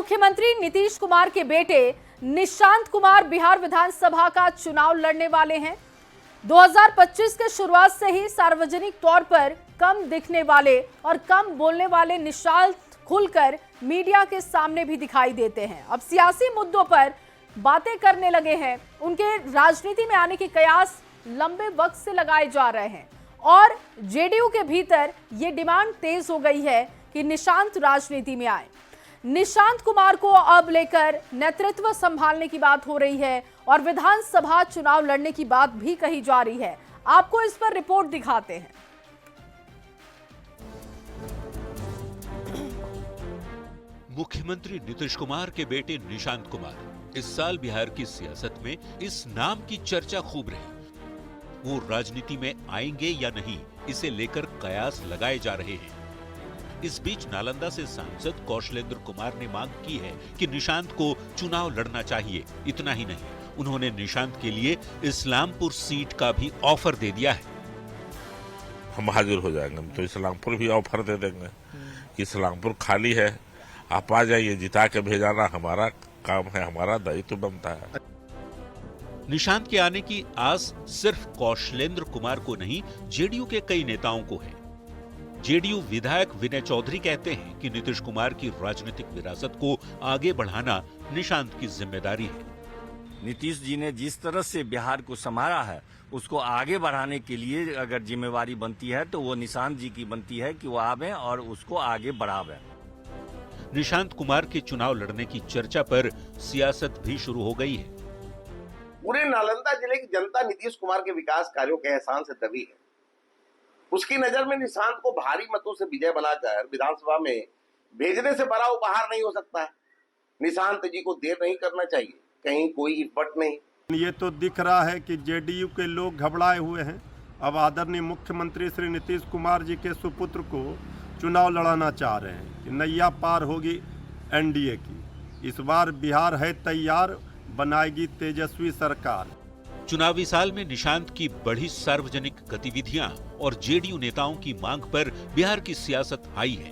मुख्यमंत्री नीतीश कुमार के बेटे निशांत कुमार बिहार विधानसभा का चुनाव लड़ने वाले हैं। 2025 के शुरुआत से ही सार्वजनिक तौर पर कम दिखने वाले और कम बोलने वाले निशांत खुलकर मीडिया के सामने भी दिखाई देते हैं। अब सियासी मुद्दों पर बातें करने लगे हैं। उनके राजनीति में आने के कयास लंबे वक्त से लगाए जा रहे हैं और जेडीयू के भीतर ये डिमांड तेज हो गई है कि निशांत राजनीति में आए। निशांत कुमार को अब लेकर नेतृत्व संभालने की बात हो रही है और विधानसभा चुनाव लड़ने की बात भी कही जा रही है। आपको इस पर रिपोर्ट दिखाते हैं। मुख्यमंत्री नीतीश कुमार के बेटे निशांत कुमार इस साल बिहार की सियासत में इस नाम की चर्चा खूब रही। वो राजनीति में आएंगे या नहीं, इसे लेकर कयास लगाए जा रहे हैं। इस बीच नालंदा से सांसद कौशलेंद्र कुमार ने मांग की है कि निशांत को चुनाव लड़ना चाहिए। इतना ही नहीं, उन्होंने निशांत के लिए इस्लामपुर सीट का भी ऑफर दे दिया है। हम हाजिर हो जाएंगे, हम तो इस्लामपुर भी ऑफर दे देंगे। इस्लामपुर खाली है, आप आ जाइए, जिता के भेजाना हमारा काम है, हमारा दायित्व बनता है। निशांत के आने की आस सिर्फ कौशलेंद्र कुमार को नहीं, जेडीयू के कई नेताओं को है। जेडीयू विधायक विनय चौधरी कहते हैं कि नीतीश कुमार की राजनीतिक विरासत को आगे बढ़ाना निशांत की जिम्मेदारी है। नीतीश जी ने जिस तरह से बिहार को संभाला है, उसको आगे बढ़ाने के लिए अगर जिम्मेवारी बनती है तो वो निशांत जी की बनती है कि वो आवे और उसको आगे बढ़ावे। निशांत कुमार के चुनाव लड़ने की चर्चा पर सियासत भी शुरू हो गई है। पूरे नालंदा जिले की जनता नीतीश कुमार के विकास कार्यों के एहसान से दबी है। उसकी नजर में निशांत को भारी मतों से विजय बनाकर विधानसभा में भेजने से बड़ा उपहार नहीं हो सकता है। निशांत जी को देर नहीं करना चाहिए, कहीं कोई इफट नहीं। ये तो दिख रहा है कि जेडीयू के लोग घबराए हुए हैं। अब आदरणीय मुख्यमंत्री श्री नीतीश कुमार जी के सुपुत्र को चुनाव लड़ाना चाह रहे हैं कि नैया पार होगी एनडीए की। इस बार बिहार है तैयार, बनाएगी तेजस्वी सरकार। चुनावी साल में निशांत की बढ़ी सार्वजनिक गतिविधियां और जेडीयू नेताओं की मांग पर बिहार की सियासत आई है।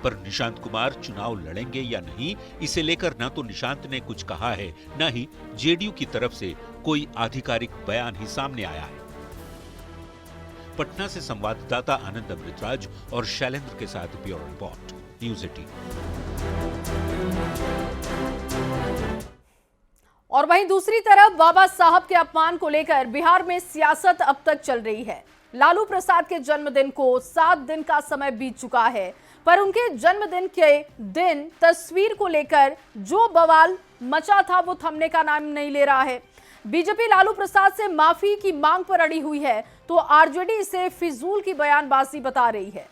पर निशांत कुमार चुनाव लड़ेंगे या नहीं, इसे लेकर न तो निशांत ने कुछ कहा है, न ही जेडीयू की तरफ से कोई आधिकारिक बयान ही सामने आया है। पटना से संवाददाता आनंद अमृतराज और शैलेंद्र के साथ ब्यूरो रिपोर्ट, न्यूज़ 18। और वहीं दूसरी तरफ बाबा साहब के अपमान को लेकर बिहार में सियासत अब तक चल रही है। लालू प्रसाद के जन्मदिन को 7 दिन का समय बीत चुका है, पर उनके जन्मदिन के दिन तस्वीर को लेकर जो बवाल मचा था वो थमने का नाम नहीं ले रहा है। बीजेपी लालू प्रसाद से माफी की मांग पर अड़ी हुई है तो आरजेडी इसे फिजूल की बयानबाजी बता रही है।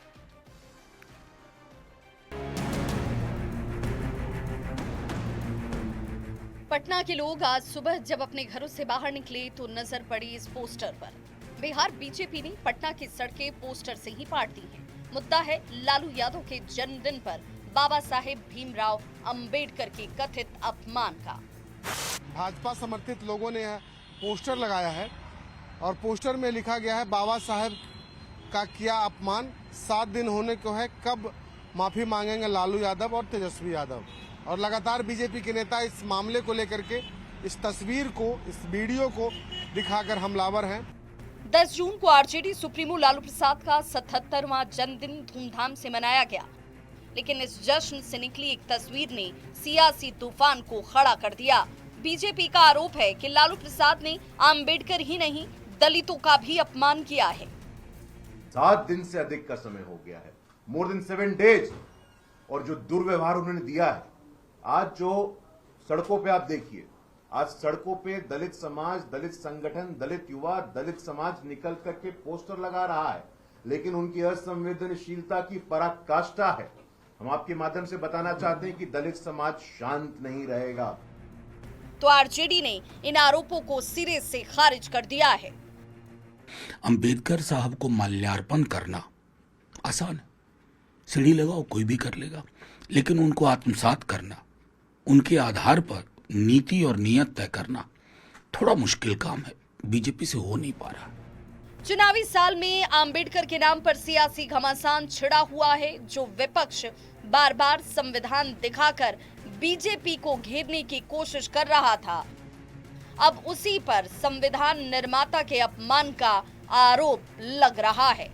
पटना के लोग आज सुबह जब अपने घरों से बाहर निकले तो नजर पड़ी इस पोस्टर पर। बिहार बीजेपी ने पटना की सड़कें पोस्टर से ही पाट दी हैं। मुद्दा है लालू यादव के जन्मदिन पर बाबा साहेब भीमराव अंबेडकर के कथित अपमान का। भाजपा समर्थित लोगों ने पोस्टर लगाया है और पोस्टर में लिखा गया है बाबा साहेब का किया अपमान, 7 दिन होने को है, कब माफी मांगेंगे लालू यादव और तेजस्वी यादव। और लगातार बीजेपी के नेता इस मामले को लेकर के इस तस्वीर को, इस वीडियो को दिखाकर हमलावर हैं। 10 जून को आरजेडी सुप्रीमो लालू प्रसाद का 77वां जन्मदिन धूमधाम से मनाया गया, लेकिन इस जश्न से निकली एक तस्वीर ने सियासी तूफान को खड़ा कर दिया। बीजेपी का आरोप है कि लालू प्रसाद ने अंबेडकर ही नहीं, दलितों का भी अपमान किया है। 7 दिन से अधिक का समय हो गया है, मोर देन 7 डेज, और जो दुर्व्यवहार उन्होंने दिया है। आज जो सड़कों पे आप देखिए, आज सड़कों पे दलित समाज, दलित संगठन, दलित युवा, दलित समाज निकल करके पोस्टर लगा रहा है, लेकिन उनकी असंवेदनशीलता की पराकाष्ठा है। हम आपके माध्यम से बताना चाहते हैं कि दलित समाज शांत नहीं रहेगा। तो आरजेडी ने इन आरोपों को सिरे से खारिज कर दिया है। अंबेडकर साहब को माल्यार्पण करना आसान है, सीढ़ी लगाओ कोई भी कर लेगा, लेकिन उनको आत्मसात करना, उनके आधार पर नीति और नियत तय करना थोड़ा मुश्किल काम है। बीजेपी से हो नहीं पा रहा। चुनावी साल में अंबेडकर के नाम पर सियासी घमासान छिड़ा हुआ है, जो विपक्ष बार बार संविधान दिखाकर बीजेपी को घेरने की कोशिश कर रहा था। अब उसी पर संविधान निर्माता के अपमान का आरोप लग रहा है।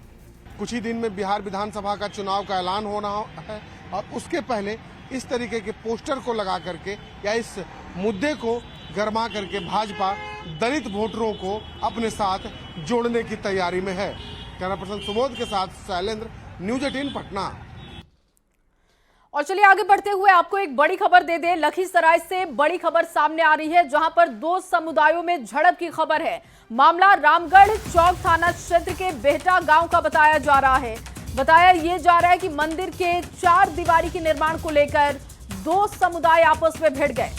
कुछ ही दिन में बिहार विधानसभा का चुनाव का ऐलान होना है और उसके पहले इस तरीके के पोस्टर को लगा करके या इस मुद्दे को गरमा करके भाजपा दलित वोटरों को अपने साथ जोड़ने की तैयारी में है। कैमरा पर्सन सुबोध के साथ शैलेंद्र, न्यूज 18 पटना। और चलिए आगे बढ़ते हुए आपको एक बड़ी खबर दे दें। लखीसराय से बड़ी खबर सामने आ रही है, जहां पर दो समुदायों में झड़प की खबर है। मामला रामगढ़ चौक थाना क्षेत्र के बेहटा गांव का बताया जा रहा है। बताया ये जा रहा है कि मंदिर के 4 दीवारी के निर्माण को लेकर दो समुदाय आपस में भिड़ गए।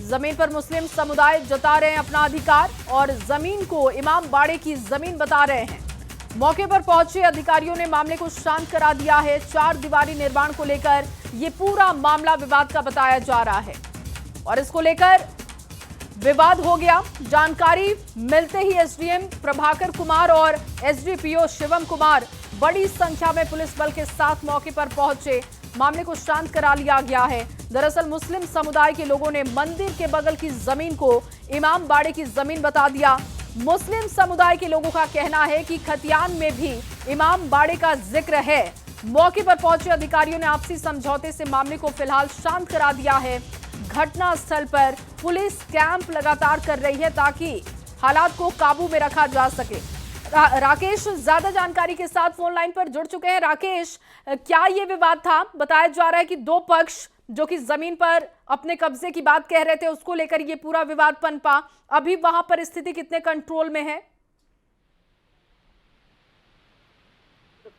जमीन पर मुस्लिम समुदाय जता रहे हैं अपना अधिकार और जमीन को इमाम बाड़े की जमीन बता रहे हैं। मौके पर पहुंचे अधिकारियों ने मामले को शांत करा दिया है। 4 दीवारी निर्माण को लेकर ये पूरा मामला विवाद का बताया जा रहा है और इसको लेकर विवाद हो गया। जानकारी मिलते ही एसडीएम प्रभाकर कुमार और एसडीपीओ शिवम कुमार बड़ी संख्या में पुलिस बल के साथ मौके पर पहुंचे। मामले को शांत करा लिया गया है। दरअसल मुस्लिम समुदाय के लोगों ने मंदिर के बगल की जमीन को इमाम बाड़े की जमीन बता दिया। मुस्लिम समुदाय के लोगों का कहना है कि खतियान में भी इमाम बाड़े का जिक्र है। मौके पर पहुंचे अधिकारियों ने आपसी समझौते से मामले को फिलहाल शांत करा दिया है। घटना स्थल पर पुलिस कैंप लगातार कर रही है ताकि हालात को काबू में रखा जा सके। राकेश ज्यादा जानकारी के साथ फोन लाइन पर जुड़ चुके हैं। राकेश, क्या ये विवाद था? बताया जा रहा है कि दो पक्ष जो कि जमीन पर अपने कब्जे की बात कह रहे थे, उसको लेकर ये पूरा विवाद पनपा। अभी वहां पर स्थिति कितने कंट्रोल में है?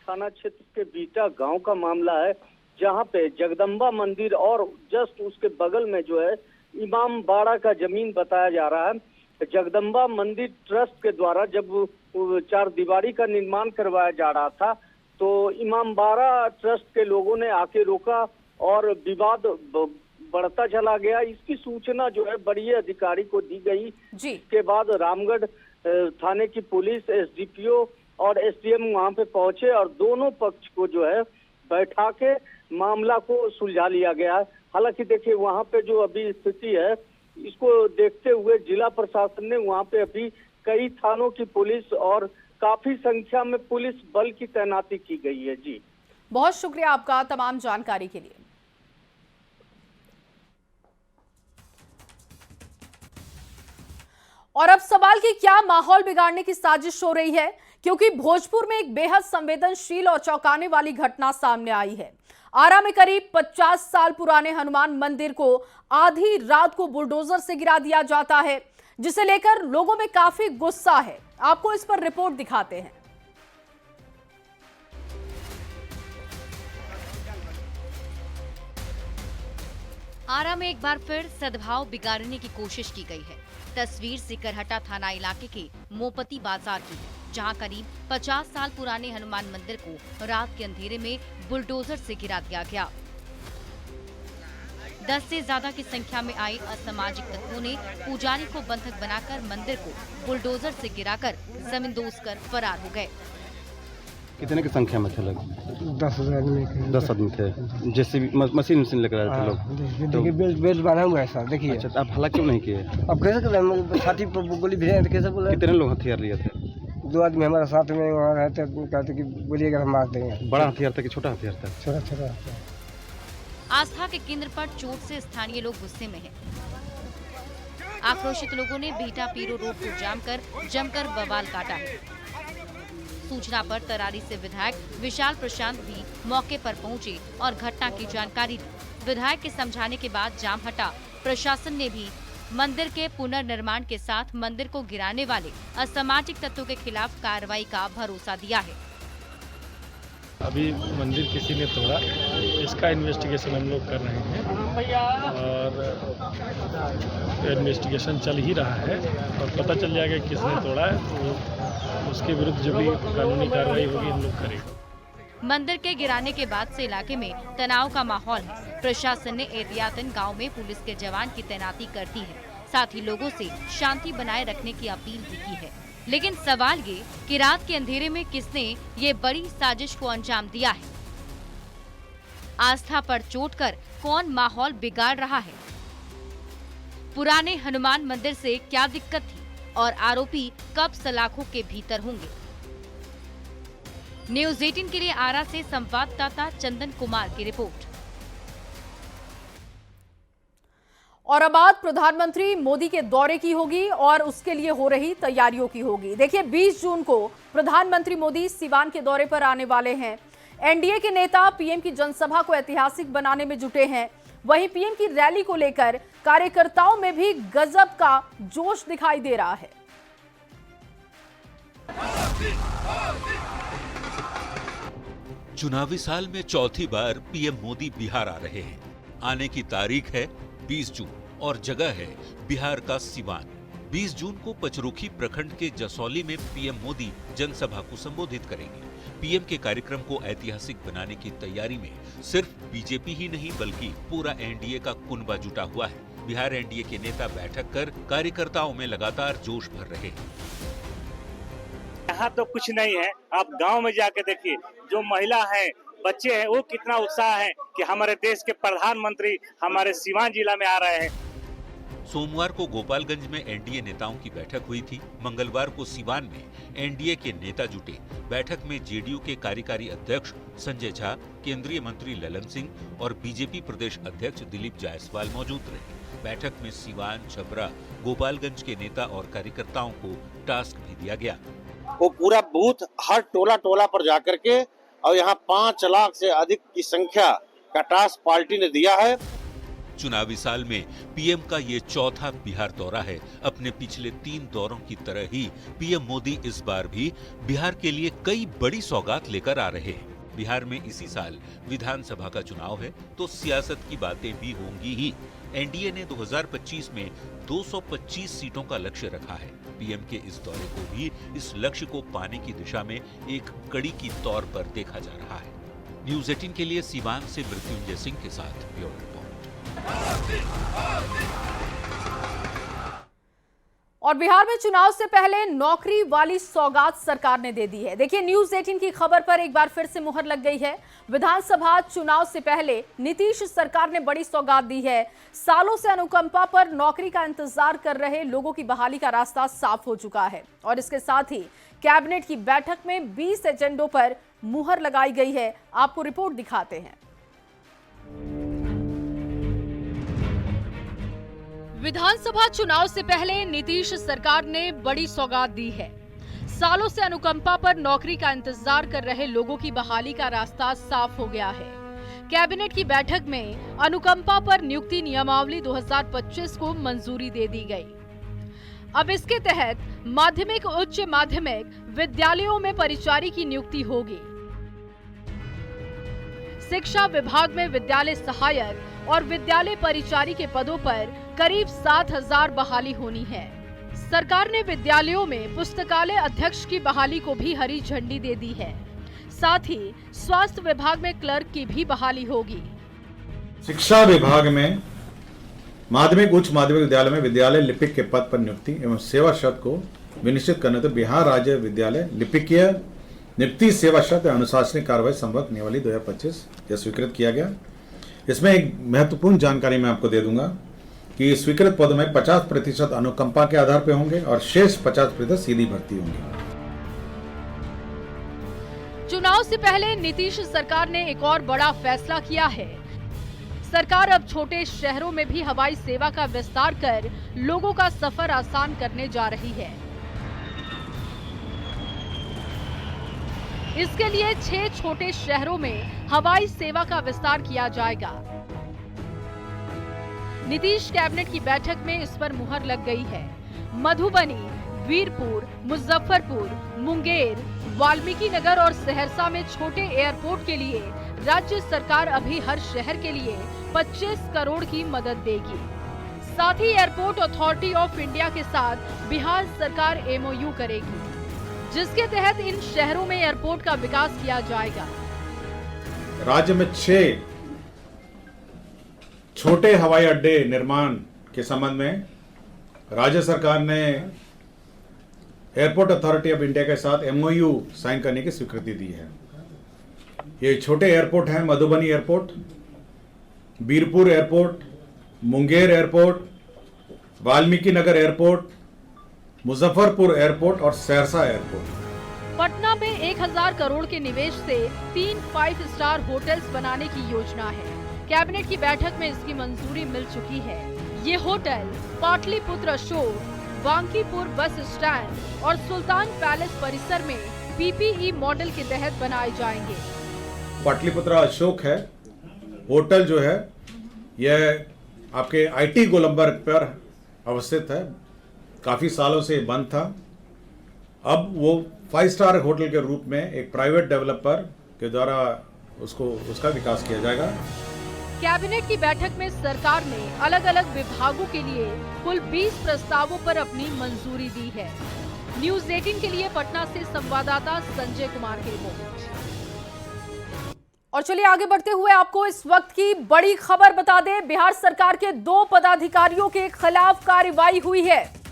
थाना क्षेत्र के बीटा गांव का मामला है, जहां पे जगदम्बा मंदिर और जस्ट उसके बगल में जो है इमाम बाड़ा का जमीन बताया जा रहा है। जगदम्बा मंदिर ट्रस्ट के द्वारा जब 4 दीवारी का निर्माण करवाया जा रहा था तो इमाम बाड़ा ट्रस्ट के लोगों ने आके रोका और विवाद बढ़ता चला गया। इसकी सूचना जो है बड़ी अधिकारी को दी गई। इसके बाद रामगढ़ थाने की पुलिस, एसडीपीओ और एसडीएम वहां पे पहुंचे और दोनों पक्ष को जो है बैठा के मामला को सुलझा लिया गया। हालांकि देखिए वहां पे जो अभी स्थिति है, इसको देखते हुए जिला प्रशासन ने वहां पे अभी कई थानों की पुलिस और काफी संख्या में पुलिस बल की तैनाती की गई है। जी, बहुत शुक्रिया आपका तमाम जानकारी के लिए। और अब सवाल कि क्या माहौल बिगाड़ने की साजिश हो रही है, क्योंकि भोजपुर में एक बेहद संवेदनशील और चौंकाने वाली घटना सामने आई है। आरा में करीब 50 साल पुराने हनुमान मंदिर को आधी रात को बुलडोजर से गिरा दिया जाता है, जिसे लेकर लोगों में काफी गुस्सा है। आपको इस पर रिपोर्ट दिखाते हैं। आरा में एक बार फिर सद्भाव बिगाड़ने की कोशिश की गई है। तस्वीर सिकरहटा थाना इलाके के मोपती बाजार की है, जहां करीब 50 साल पुराने हनुमान मंदिर को रात के अंधेरे में बुलडोजर से गिरा दिया गया। 10 से ज्यादा की संख्या में आए असामाजिक तत्वों ने पुजारी को बंधक बनाकर मंदिर को बुलडोजर से गिराकर जमींदोज कर फरार हो गए। कितने की संख्या में थे लोग? 10 आदमी थे। जैसे मशीन लेकर आए थे लोग। देखिए बेल्ट बांधा हुआ है सर, देखिए। अच्छा, आप हल्ला क्यों नहीं किए? अब कैसे करें, छाती पर गोली भेजे कैसे बोले? कितने लोग हथियार लिए थे? 2 आदमी हमारे साथ में वहाँ रहते, कहते कि बोलिएगा हम मार देंगे। बड़ा हथियार था कि छोटा हथियार था? छोटा। आस्था के केंद्र पर चोट से स्थानीय लोग गुस्से में हैं। आक्रोशित लोगों ने बीटा पीरो रोड को जाम कर जमकर बवाल काटा है। सूचना पर तरारी से विधायक विशाल प्रशांत भी मौके पर पहुंचे और घटना की जानकारी दी। विधायक के समझाने के बाद जाम हटा। प्रशासन ने भी मंदिर के पुनर्निर्माण के साथ मंदिर को गिराने वाले असामाजिक तत्वों के खिलाफ कार्रवाई का भरोसा दिया है। अभी मंदिर किसी ने तोड़ा, इसका इन्वेस्टिगेशन हम लोग कर रहे हैं और इन्वेस्टिगेशन चल ही रहा है और पता चल जाएगा किसने तोड़ा है, तो उसके विरुद्ध जो भी कानूनी कार्रवाई होगी हम लोग करेंगे। मंदिर के गिराने के बाद से इलाके में तनाव का माहौल है। प्रशासन ने एहतियातन गांव में पुलिस के जवान की तैनाती कर दी है। साथ ही लोगों से शांति बनाए रखने की अपील भी की है। लेकिन सवाल ये कि रात के अंधेरे में किसने ये बड़ी साजिश को अंजाम दिया है। आस्था पर चोट कर कौन माहौल बिगाड़ रहा है? पुराने हनुमान मंदिर से क्या दिक्कत थी और आरोपी कब सलाखों के भीतर होंगे? न्यूज़ 18 के लिए आरा से संवाददाता चंदन कुमार की रिपोर्ट। और अब बात प्रधानमंत्री मोदी के दौरे की होगी और उसके लिए हो रही तैयारियों की होगी। देखिए, 20 जून को प्रधानमंत्री मोदी सीवान के दौरे पर आने वाले हैं। एनडीए के नेता पीएम की जनसभा को ऐतिहासिक बनाने में जुटे हैं। वहीं पीएम की रैली को लेकर कार्यकर्ताओं में भी गजब का जोश दिखाई दे रहा है। चुनावी साल में चौथी बार पीएम मोदी बिहार आ रहे हैं। आने की तारीख है 20 जून और जगह है बिहार का सीवान। 20 जून को पचरुखी प्रखंड के जसौली में पीएम मोदी जनसभा को संबोधित करेंगे। पीएम के कार्यक्रम को ऐतिहासिक बनाने की तैयारी में सिर्फ बीजेपी ही नहीं बल्कि पूरा एनडीए का कुनबा जुटा हुआ है। बिहार एनडीए के नेता बैठक कर कार्यकर्ताओं में लगातार जोश भर रहे हैं। यहाँ तो कुछ नहीं है, आप गांव में जाके देखिए, जो महिला है, बच्चे हैं, वो कितना उत्साह है कि हमारे देश के प्रधानमंत्री हमारे सीवान जिला में आ रहे हैं। सोमवार को गोपालगंज में एनडीए नेताओं की बैठक हुई थी। मंगलवार को सीवान में एनडीए के नेता जुटे। बैठक में जेडीयू के कार्यकारी अध्यक्ष संजय झा, केंद्रीय मंत्री ललन सिंह और बीजेपी प्रदेश अध्यक्ष दिलीप जायसवाल मौजूद रहे। बैठक में सीवान, छपरा, गोपालगंज के नेता और कार्यकर्ताओं को टास्क भी दिया गया। वो पूरा बूथ हर टोला टोला पर जाकर के और यहाँ 5 लाख से अधिक की संख्या का टास्क पार्टी ने दिया है। चुनावी साल में पीएम का ये चौथा बिहार दौरा है। अपने पिछले 3 दौरों की तरह ही पीएम मोदी इस बार भी बिहार के लिए कई बड़ी सौगात लेकर आ रहे हैं। बिहार में इसी साल विधानसभा का चुनाव है तो सियासत की बातें भी होंगी ही। एनडीए ने 2025 में 225 सीटों का लक्ष्य रखा है। पीएम के इस दौरे को भी इस लक्ष्य को पाने की दिशा में एक कड़ी की तौर पर देखा जा रहा है। न्यूज़ 18 के लिए सीवान से मृत्युंजय सिंह के साथ ब्यूरो रिपोर्ट। और बिहार में चुनाव से पहले नौकरी वाली सौगात सरकार ने दे दी है। देखिए, न्यूज़ 18 की खबर पर एक बार फिर से मुहर लग गई है। विधानसभा चुनाव से पहले नीतीश सरकार ने बड़ी सौगात दी है। सालों से अनुकंपा पर नौकरी का इंतजार कर रहे लोगों की बहाली का रास्ता साफ हो चुका है और इसके साथ ही कैबिनेट की बैठक में 20 एजेंडों पर मुहर लगाई गई है। आपको रिपोर्ट दिखाते हैं। विधानसभा चुनाव से पहले नीतीश सरकार ने बड़ी सौगात दी है। सालों से अनुकंपा पर नौकरी का इंतजार कर रहे लोगों की बहाली का रास्ता साफ हो गया है। कैबिनेट की बैठक में अनुकंपा पर नियुक्ति नियमावली 2025 को मंजूरी दे दी गई। अब इसके तहत माध्यमिक, उच्च माध्यमिक विद्यालयों में परिचारी की नियुक्ति होगी। शिक्षा विभाग में विद्यालय सहायक और विद्यालय परिचारी के पदों पर करीब 7,000 बहाली होनी है। सरकार ने विद्यालयों में पुस्तकालय अध्यक्ष की बहाली को भी हरी झंडी दे दी है। साथ ही स्वास्थ्य विभाग में क्लर्क की भी बहाली होगी। शिक्षा विभाग में माध्यमिक, उच्च माध्यमिक विद्यालय में विद्यालय लिपिक के पद पर नियुक्ति एवं सेवा शर्त को विनिश्चित करने तो बिहार राज्य विद्यालय लिपिकीय नियुक्ति सेवा शर्त अनुशासनिक कार्रवाई संवर्ग नियमावली 2025 यह स्वीकृत किया गया। इसमें एक महत्वपूर्ण जानकारी मैं आपको दे दूंगा कि स्वीकृत पदों में 50% अनुकंपा के आधार पर होंगे और शेष 50% सीधी भर्ती होंगी। चुनाव से पहले नीतीश सरकार ने एक और बड़ा फैसला किया है। सरकार अब छोटे शहरों में भी हवाई सेवा का विस्तार कर लोगों का सफर आसान करने जा रही है। इसके लिए 6 छोटे शहरों में हवाई सेवा का विस्तार किया जाएगा। नीतीश कैबिनेट की बैठक में इस पर मुहर लग गई है। मधुबनी, वीरपुर, मुजफ्फरपुर, मुंगेर, वाल्मीकि नगर और सहरसा में छोटे एयरपोर्ट के लिए राज्य सरकार अभी हर शहर के लिए 25 करोड़ की मदद देगी। साथ ही एयरपोर्ट अथॉरिटी ऑफ इंडिया के साथ बिहार सरकार MOU करेगी, जिसके तहत इन शहरों में एयरपोर्ट का विकास किया जाएगा। राज्य में 6 छोटे हवाई अड्डे निर्माण के संबंध में राज्य सरकार ने एयरपोर्ट अथॉरिटी ऑफ इंडिया के साथ MOU साइन करने की स्वीकृति दी है। ये छोटे एयरपोर्ट हैं Madhubani airport, Birpur airport, Munger airport, Valmiki Nagar airport, Muzaffarpur airport और सहरसा एयरपोर्ट। पटना में 1000 करोड़ के निवेश से 3 5 स्टार होटल्स बनाने की योजना है। कैबिनेट की बैठक में इसकी मंजूरी मिल चुकी है। ये hotel Pataliputra Ashok, Bankipur bus stand और सुल्तान पैलेस परिसर में PPE मॉडल के तहत बनाए जाएंगे। पाटलिपुत्र अशोक है होटल जो है यह आपके IT गोलंबर पर अवस्थित है। काफी सालों से बंद था। अब वो 5 स्टार होटल के रूप में एक प्राइवेट डेवलपर के द्वारा उसका विकास किया जाएगा। कैबिनेट की बैठक में सरकार ने अलग अलग विभागों के लिए कुल 20 प्रस्तावों पर अपनी मंजूरी दी है। न्यूज़ 18 के लिए पटना से संवाददाता संजय कुमार की रिपोर्ट। और चलिए आगे बढ़ते हुए आपको इस वक्त की बड़ी खबर बता दें। बिहार सरकार के 2 पदाधिकारियों के खिलाफ कार्रवाई हुई है।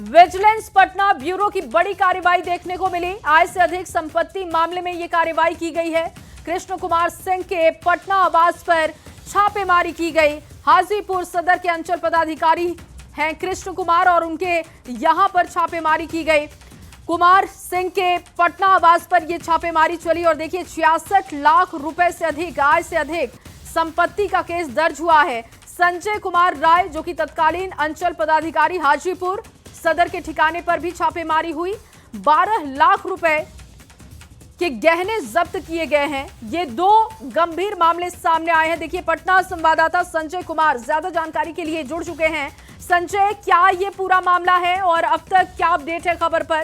विजिलेंस पटना ब्यूरो की बड़ी कार्रवाई देखने को मिली। आय से अधिक संपत्ति मामले में ये कार्रवाई की गई है। कृष्ण कुमार सिंह के पटना आवास पर छापेमारी की गई। हाजीपुर सदर के अंचल पदाधिकारी हैं कृष्ण कुमार और उनके यहां पर छापेमारी की गई। कुमार सिंह के पटना आवास पर यह छापेमारी चली और देखिए 66 लाख रुपए से अधिक आय से अधिक संपत्ति का केस दर्ज हुआ है। संजय कुमार राय जो कि तत्कालीन अंचल पदाधिकारी हाजीपुर सदर के ठिकाने पर भी छापेमारी हुई। 12 लाख रुपए के गहने जब्त किए गए हैं। ये 2 गंभीर मामले सामने आए हैं। देखिए पटना संवाददाता संजय कुमार ज्यादा जानकारी के लिए जुड़ चुके हैं। संजय, क्या ये पूरा मामला है और अब तक क्या अपडेट है खबर पर?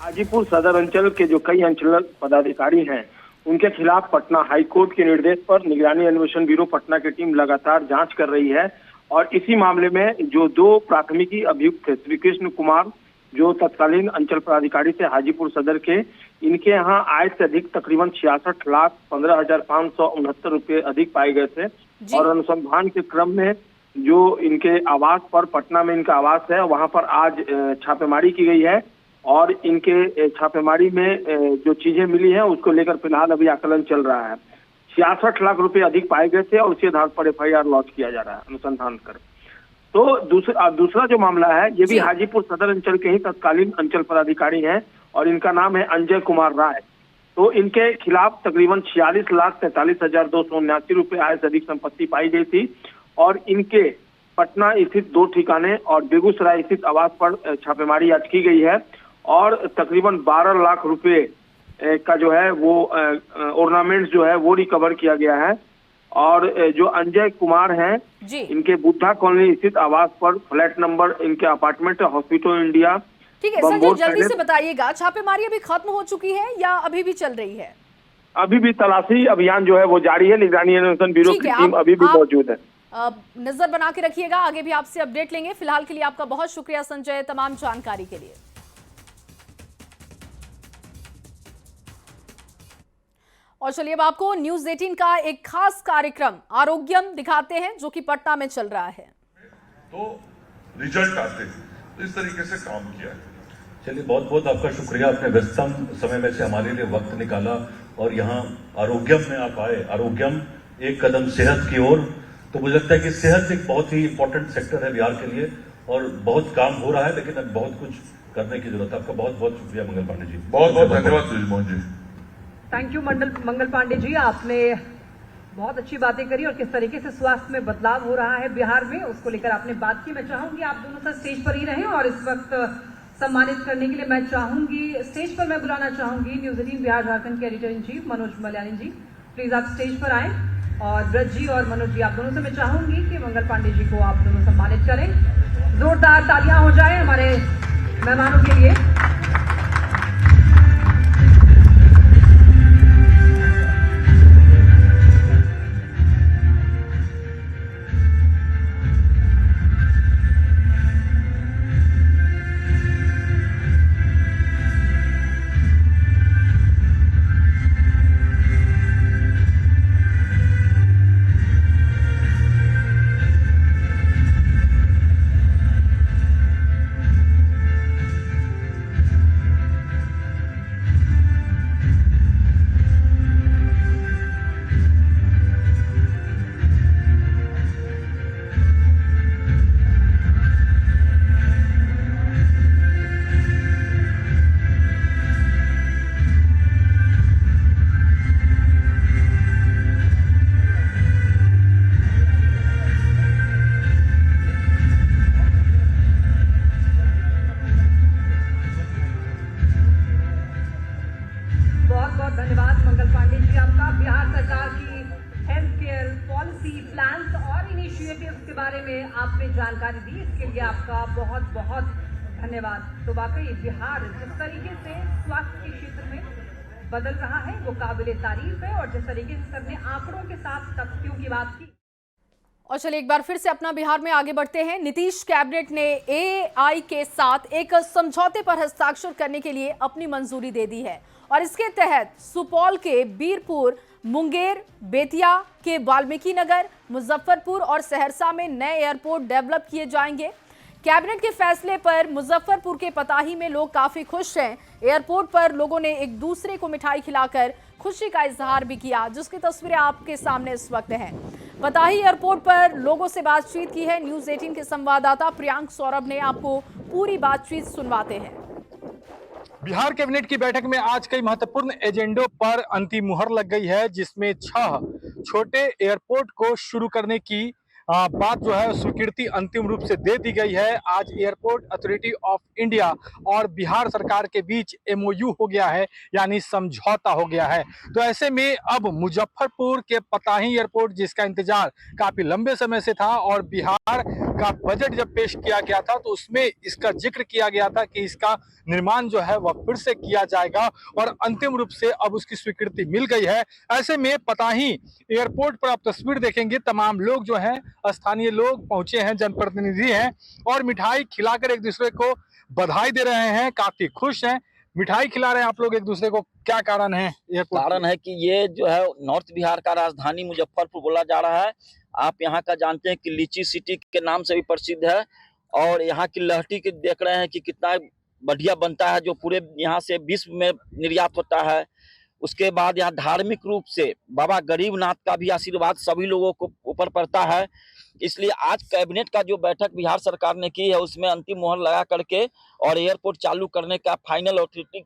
हाजीपुर सदर अंचल के जो कई अंचल पदाधिकारी हैं उनके खिलाफ पटना हाईकोर्ट के निर्देश पर निगरानी अन्वेषण ब्यूरो पटना की टीम लगातार जांच कर रही है और इसी मामले में जो 2 प्राथमिकी अभियुक्त थे श्री कृष्ण कुमार जो तत्कालीन अंचल पदाधिकारी थे हाजीपुर सदर के, इनके यहाँ आय से अधिक तकरीबन 66,15,569 रुपए अधिक पाए गए थे और अनुसंधान के क्रम में जो इनके आवास पर पटना में इनका आवास है वहां पर आज छापेमारी की गई है और इनके छापेमारी में जो चीजें मिली हैं उसको लेकर फिलहाल अभी आकलन चल रहा है। 66 लाख रुपए अधिक पाए गए थे और उसी आधार पर FIR लॉन्च किया जा रहा है अनुसंधान कर। तो दूसरा जो मामला है ये भी हाजीपुर सदर अंचल के ही तत्कालीन अंचल पदाधिकारी हैं और इनका नाम है अंजय कुमार राय। तो इनके खिलाफ तकरीबन 46,43,279 रुपए आय से अधिक संपत्ति पाई गई थी और इनके पटना स्थित 2 ठिकाने और बेगूसराय स्थित आवास पर छापेमारी आज की गई है और तकरीबन 12 लाख रुपए का जो है वो ऑर्नामेंट्स जो है वो रिकवर किया गया है। और जो अंजय कुमार हैं इनके बुद्धा कॉलोनी स्थित आवास पर फ्लैट नंबर इनके अपार्टमेंट है हॉस्पिटल इंडिया। ठीक है संजय, जल्दी से बताइएगा छापेमारी अभी खत्म हो चुकी है या अभी भी चल रही है? अभी भी तलाशी अभियान जो है वो जारी है। निगरानी अन्वेषण ब्यूरो की टीम अभी भी मौजूद है। नजर बना के रखिएगा, आगे भी आपसे अपडेट लेंगे। फिलहाल के लिए आपका बहुत शुक्रिया संजय तमाम जानकारी के लिए। और चलिए अब आपको न्यूज़ 18 का एक खास कार्यक्रम आरोग्यम दिखाते हैं जो कि पटना में चल रहा है। तो रिजल्ट आते हैं, तो इस तरीके से काम किया है। चलिए बहुत बहुत आपका शुक्रिया, आपने व्यस्तम समय में से हमारे लिए वक्त निकाला और यहाँ आरोग्यम में आप आए। आरोग्यम एक कदम सेहत की ओर, तो मुझे लगता है कि सेहत एक बहुत ही इंपॉर्टेंट सेक्टर है बिहार के लिए और बहुत काम हो रहा है लेकिन अब बहुत कुछ करने की जरूरत है। आपका बहुत बहुत शुक्रिया मंगल पांडे जी। बहुत बहुत धन्यवाद सुजीत मोहन जी। थैंक यू मंगल पांडे जी, आपने बहुत अच्छी बातें करी और किस तरीके से स्वास्थ्य में बदलाव हो रहा है बिहार में उसको लेकर आपने बात की। मैं चाहूंगी आप दोनों सर स्टेज पर ही रहें और इस वक्त सम्मानित करने के लिए मैं चाहूंगी स्टेज पर मैं बुलाना चाहूंगी न्यूज़ 18 बिहार झारखंड के editor in chief Manoj Malyani ji. Please आप स्टेज पर आए और ब्रज जी और मनोज जी आप दोनों से मैं चाहूंगी कि मंगल पांडे जी को आप दोनों सम्मानित करें। जोरदार तालियां हो जाए हमारे मेहमानों के लिए। इनिशिएटिव्स के बारे में आपने जानकारी दी, इसके लिए आपका बहुत बहुत धन्यवाद। तो वाकई बिहार जिस तरीके से स्वास्थ्य के क्षेत्र में बदल रहा है वो काबिले तारीफ है, और जिस तरीके से सबने आंकड़ों के साथ तथ्यों की बात की। और चलिए एक बार फिर से अपना बिहार में आगे बढ़ते हैं। नीतीश कैबिनेट ने एआई के साथ एक समझौते पर हस्ताक्षर करने के लिए अपनी मंजूरी दे दी है, और इसके तहत सुपौल के बीरपुर, मुंगेर, बेतिया के वाल्मीकि नगर, मुजफ्फरपुर और सहरसा में नए एयरपोर्ट डेवलप किए जाएंगे। कैबिनेट के फैसले पर मुजफ्फरपुर के पताही में लोग काफी खुश हैं। एयरपोर्ट पर लोगों ने एक दूसरे को मिठाई खिलाकर खुशी का इजहार भी किया, जिसकी तस्वीरें आपके सामने इस वक्त हैं। पताही एयरपोर्ट पर लोगों से बातचीत की है न्यूज़ 18 के संवाददाता प्रियांक सौरभ ने। आपको पूरी बातचीत सुनवाते हैं। बिहार कैबिनेट की बैठक में आज कई महत्वपूर्ण एजेंडों पर अंतिम मुहर लग गई है, जिसमें 6 छोटे एयरपोर्ट को शुरू करने की बात जो है स्वीकृति अंतिम रूप से दे दी गई है। आज एयरपोर्ट अथॉरिटी ऑफ इंडिया और बिहार सरकार के बीच MOU हो गया है, यानी समझौता हो गया है। तो ऐसे में अब मुजफ्फरपुर के पताही एयरपोर्ट, जिसका इंतजार काफी लंबे समय से था और बिहार का बजट जब पेश किया गया था तो उसमें इसका जिक्र किया गया था कि इसका निर्माण जो है वह फिर से किया जाएगा, और अंतिम रूप से अब उसकी स्वीकृति मिल गई है। ऐसे में पताही एयरपोर्ट पर आप तस्वीर देखेंगे, तमाम लोग जो हैं, स्थानीय लोग पहुंचे हैं, जनप्रतिनिधि हैं, और मिठाई खिलाकर एक दूसरे को बधाई दे रहे हैं, काफी खुश हैं। मिठाई खिला रहे हैं आप लोग एक दूसरे को, क्या कारण है? कारण है कि ये जो है नॉर्थ बिहार का राजधानी मुजफ्फरपुर बोला जा रहा है। आप यहाँ का जानते हैं कि लीची सिटी के नाम से भी प्रसिद्ध है, और यहाँ की लहठी के देख रहे हैं कि कितना बढ़िया बनता है, जो पूरे यहाँ से विश्व में निर्यात होता है। उसके बाद यहाँ धार्मिक रूप से बाबा गरीबनाथ का भी आशीर्वाद सभी लोगों को ऊपर पड़ता है। इसलिए आज कैबिनेट का जो बैठक बिहार सरकार ने की है उसमें अंतिम मुहर लगा करके और एयरपोर्ट चालू करने का फाइनल अथॉरिटी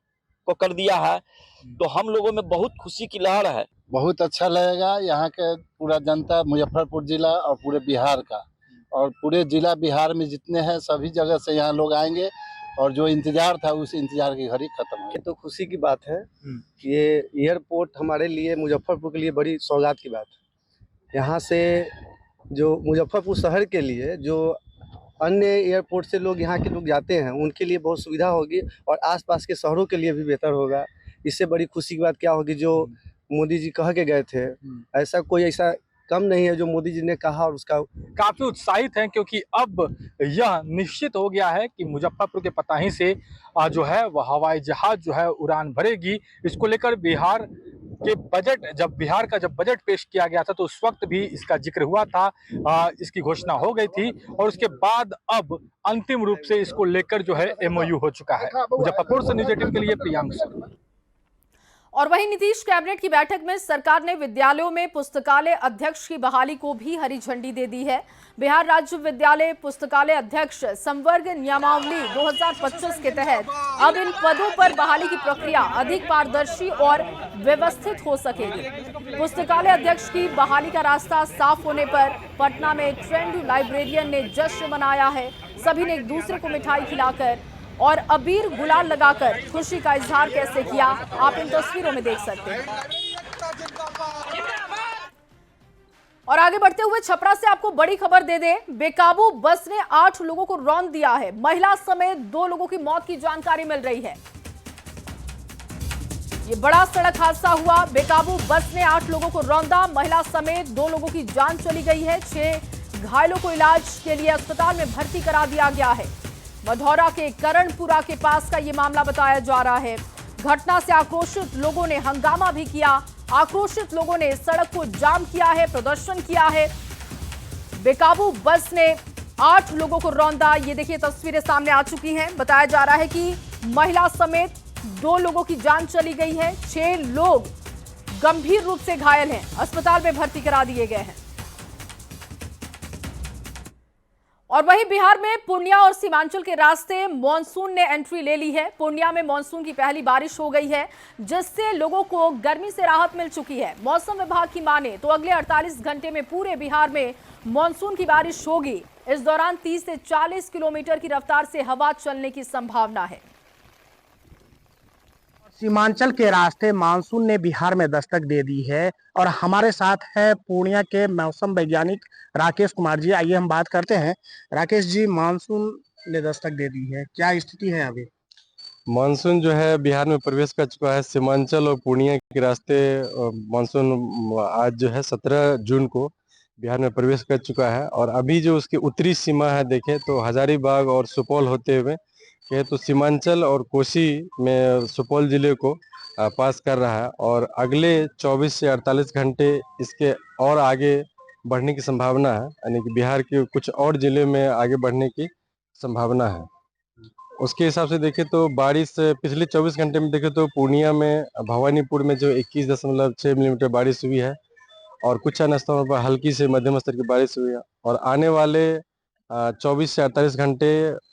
को कर दिया है। तो हम लोगों में बहुत खुशी की लहर है। बहुत अच्छा लगेगा यहाँ के पूरा जनता, मुजफ्फरपुर जिला और पूरे बिहार का, और पूरे जिला बिहार में जितने हैं सभी जगह से यहाँ लोग आएंगे, और जो इंतजार था उस इंतजार की घड़ी खत्म है। तो खुशी की बात है, ये एयरपोर्ट हमारे लिए, मुजफ्फरपुर के लिए बड़ी सौगात की बात है। यहाँ से जो मुजफ्फरपुर शहर के लिए जो अन्य एयरपोर्ट से लोग यहाँ के लोग जाते हैं उनके लिए बहुत सुविधा होगी, और आसपास के शहरों के लिए भी बेहतर होगा। इससे बड़ी खुशी की बात क्या होगी, जो मोदी जी कह के गए थे, ऐसा कोई ऐसा कम नहीं है जो मोदी जी ने कहा, और उसका काफी उत्साहित हैं, क्योंकि अब यह निश्चित हो गया है कि मुजफ्फरपुर के पताही से जो है वह हवाई जहाज जो है उड़ान भरेगी। इसको लेकर बिहार के बिहार का जब बजट पेश किया गया था तो उस वक्त भी इसका जिक्र हुआ था, इसकी घोषणा हो गई थी, और उसके बाद अब अंतिम रूप से इसको लेकर जो है MOU हो चुका है। मुजफ्फरपुर से न्यूज़ 18 के लिए प्रियांक सौरभ। और वहीं नीतीश कैबिनेट की बैठक में सरकार ने विद्यालयों में पुस्तकालय अध्यक्ष की बहाली को भी हरी झंडी दे दी है। बिहार राज्य विद्यालय पुस्तकालय अध्यक्ष संवर्ग नियमावली 2025 के तहत अब इन पदों पर बहाली की प्रक्रिया अधिक पारदर्शी और व्यवस्थित हो सकेगी। पुस्तकालय अध्यक्ष की बहाली का रास्ता साफ होने पर पटना में ट्रेंड लाइब्रेरियन ने जश्न मनाया है। सभी ने एक दूसरे को मिठाई खिलाकर और अबीर गुलाल लगाकर खुशी का इजहार कैसे किया, आप इन तस्वीरों में देख सकते हैं। और आगे बढ़ते हुए छपरा से आपको बड़ी खबर दे दें, बेकाबू बस ने 8 लोगों को रौंद दिया है। महिला समेत 2 लोगों की मौत की जानकारी मिल रही है। ये बड़ा सड़क हादसा हुआ। बेकाबू बस ने 8 लोगों को रौंदा, महिला समेत 2 लोगों की जान चली गई है। 6 घायलों को इलाज के लिए अस्पताल में भर्ती करा दिया गया है। मधौरा के करणपुरा के पास का ये मामला बताया जा रहा है। घटना से आक्रोशित लोगों ने हंगामा भी किया। आक्रोशित लोगों ने सड़क को जाम किया है, प्रदर्शन किया है। बेकाबू बस ने 8 लोगों को रौंदा। ये देखिए तस्वीरें सामने आ चुकी हैं। बताया जा रहा है कि महिला समेत 2 लोगों की जान चली गई है। 6 लोग गंभीर रूप से घायल हैं, अस्पताल में भर्ती करा दिए गए हैं। और वहीं बिहार में पूर्णिया और सीमांचल के रास्ते मॉनसून ने एंट्री ले ली है। पूर्णिया में मॉनसून की पहली बारिश हो गई है, जिससे लोगों को गर्मी से राहत मिल चुकी है। मौसम विभाग की माने तो अगले 48 घंटे में पूरे बिहार में मॉनसून की बारिश होगी। इस दौरान 30 से 40 किलोमीटर की रफ्तार से हवा चलने की संभावना है। सीमांचल के रास्ते मानसून ने बिहार में दस्तक दे दी है और हमारे साथ है पूर्णिया के मौसम वैज्ञानिक राकेश कुमार जी। आइए हम बात करते हैं। राकेश जी, मानसून ने दस्तक दे दी है, क्या स्थिति है अभी? मानसून जो है बिहार में प्रवेश कर चुका है। सीमांचल और पूर्णिया के रास्ते मानसून आज जो है 17 जून को बिहार में प्रवेश कर चुका है और अभी जो उसकी उत्तरी सीमा है देखें तो हजारीबाग और सुपौल होते हुए कहे तो सीमांचल और कोसी में सुपौल जिले को पास कर रहा है और अगले 24 से 48 घंटे इसके और आगे बढ़ने की संभावना है, यानी कि बिहार के कुछ और जिले में आगे बढ़ने की संभावना है। उसके हिसाब से देखें तो बारिश पिछले 24 घंटे में देखें तो पूर्णिया में भवानीपुर में जो 21.6 मिलीमीटर बारिश हुई है और कुछ अन्य स्थानों पर हल्की से मध्यम स्तर की बारिश हुई है और आने वाले 24 से 48 घंटे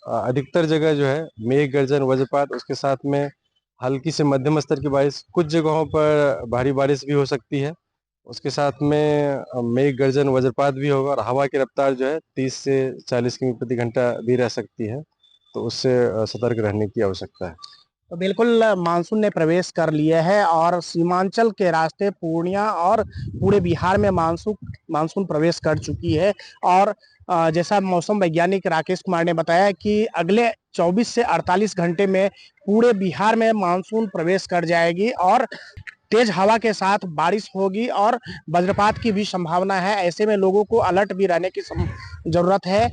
अधिकतर जगह जो है मेघ गर्जन वज्रपात, उसके साथ में हल्की से मध्यम स्तर की बारिश, कुछ जगहों पर भारी बारिश भी हो सकती है। उसके साथ में मेघ गर्जन वज्रपात भी होगा और हवा की रफ्तार जो है 30 से 40 किमी प्रति घंटा भी रह सकती है, तो उससे सतर्क रहने की आवश्यकता है। तो बिल्कुल मानसून ने प्रवेश कर लिया है और सीमांचल के रास्ते पूर्णिया और पूरे बिहार में मानसून प्रवेश कर चुकी है और जैसा मौसम वैज्ञानिक राकेश कुमार ने बताया कि अगले 24 से 48 घंटे में पूरे बिहार में मानसून प्रवेश कर जाएगी और तेज हवा के साथ बारिश होगी और वज्रपात की भी संभावना है। ऐसे में लोगों को अलर्ट भी रहने की जरूरत है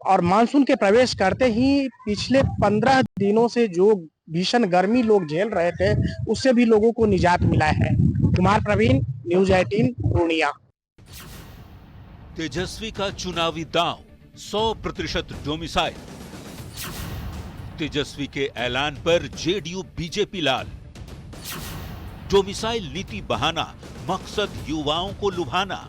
और मानसून के प्रवेश करते ही पिछले 15 दिनों से जो भीषण गर्मी लोग झेल रहे थे उससे भी लोगों को निजात मिला है। कुमार प्रवीण, न्यूज़ 18 पूर्णिया। तेजस्वी का चुनावी दांव 100% डोमिसाइल। तेजस्वी के ऐलान पर जेडीयू बीजेपी लाल। डोमिसाइल नीति बहाना, मकसद युवाओं को लुभाना।